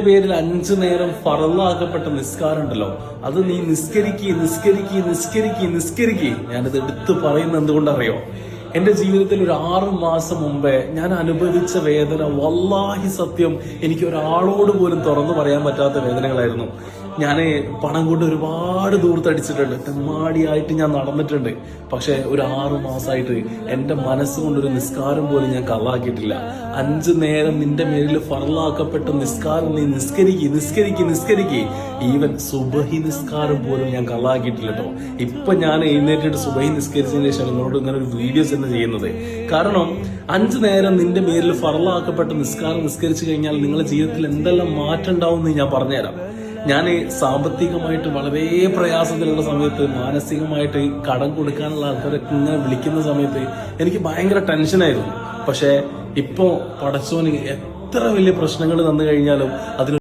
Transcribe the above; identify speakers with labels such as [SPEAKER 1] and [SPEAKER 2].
[SPEAKER 1] പേരിൽ 5 നേരം ഫറലാക്കപ്പെട്ട നിസ്കാരം ഉണ്ടല്ലോ, അത് നീ നിസ്കരിക്ക്. ഞാനിത് എടുത്തു പറയുന്നത് എന്തുകൊണ്ടറിയോ? എന്റെ ജീവിതത്തിൽ ഒരു 6 മാസം മുമ്പേ ഞാൻ അനുഭവിച്ച വേദന, വല്ലാഹി സത്യം, എനിക്ക് ഒരാളോട് പോലും തുറന്നു പറയാൻ പറ്റാത്ത വേദനകളായിരുന്നു. ഞാൻ പണം കൊണ്ട് ഒരുപാട് ദൂരത്തടിച്ചിട്ടുണ്ട്, തെമ്മാടിയായിട്ട് ഞാൻ നടന്നിട്ടുണ്ട്. പക്ഷെ ഒരു 6 മാസമായിട്ട് എന്റെ മനസ്സുകൊണ്ടൊരു നിസ്കാരം പോലും ഞാൻ കള്ളാക്കിയിട്ടില്ല. 5 നേരം നിന്റെ മേലിൽ ഫറലാക്കപ്പെട്ട നിസ്കാരം നീ നിസ്കരിക്ക്. ഈവൻ സുബഹി നിസ്കാരം പോലും ഞാൻ കള്ളാക്കിയിട്ടില്ല കേട്ടോ. ഇപ്പൊ ഞാൻ എഴുന്നേറ്റിട്ട് സുബഹി നിസ്കരിച്ചതിന് ശേഷം നിങ്ങളോട് ഇങ്ങനെ ഒരു വീഡിയോസ് തന്നെ ചെയ്യുന്നത്. കാരണം 5 നേരം നിന്റെ മേലിൽ ഫറലാക്കപ്പെട്ട നിസ്കാരം നിസ്കരിച്ചു കഴിഞ്ഞാൽ നിങ്ങളുടെ ജീവിതത്തിൽ എന്തെല്ലാം മാറ്റം ഉണ്ടാവും എന്ന് ഞാൻ പറഞ്ഞുതരാം. ഞാൻ സാമ്പത്തികമായിട്ട് വളരെ പ്രയാസത്തിലുള്ള സമയത്ത്, മാനസികമായിട്ട് കടം കൊടുക്കാനുള്ള ആൾക്കാരൊക്കെ ഇങ്ങനെ വിളിക്കുന്ന സമയത്ത് എനിക്ക് ഭയങ്കര ടെൻഷനായിരുന്നു. പക്ഷെ ഇപ്പോ പടച്ചോന് എത്ര വലിയ പ്രശ്നങ്ങൾ തന്നു കഴിഞ്ഞാലും അതിന്